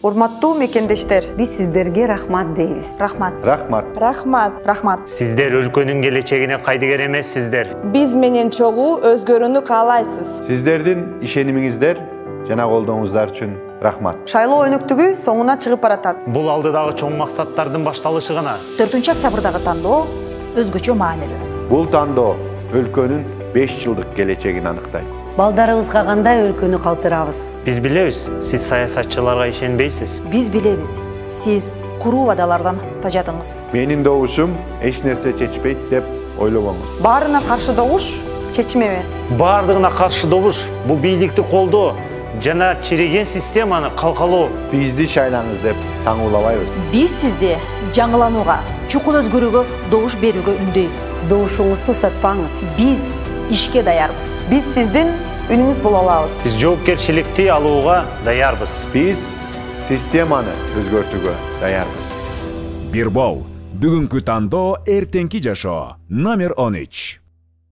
Урматтуу мекендештер, Биз сиздерге рахмат дейбиз. Рахмат. Рахмат. Рахмат. рахмат. Сиздер өлкөнүн келечегине кайдыгер эмессиздер. Биз менен чогуу өзгөрүүнү каалайсыз. Сиздердин ишенимиңиздер жана колдооңуздар үчүн рахмат. Шайлоо өнөктүгү соңуна чыгып баратат. Бул алдыдагы чоң максаттардын башталышы гана. 4-октябрдагы тандоо өзгөчө маанилүү. Бул тандоо өлкөнүн 5 жылдык келечегин аныктайт. Балдарыбызга кандай өлкөнү калтырабыз? Биз билебиз, сиз саясатчыларга ишенбейсиз. Биз билебиз, сиз куруу вадалардан тажадыңыз. Менин добушум эч нерсе чечпейт деп ойлобоңуз. Баарына каршы добуш чечим эмес. Бардыгына каршы добуш бул бийликти колдоо жана чириген системаны калкалоо. Бизди шайлаңыз деп таңуулабайбыз. Биз сизди жаңыланууга, чукул өзгөрүүгө добуш берүүгө үндөйбүз. Добушуңузду сатпаңыз. Биз ишке даярбыз. Биз сиздин үнүңүз боло алабыз. Биз жоопкерчиликти алууга даярбыз. Биз системаны өзгөртүүгө даярбыз. Бир бол. Бүгүнкү тандоо эртеңки жашоо. Номер 13.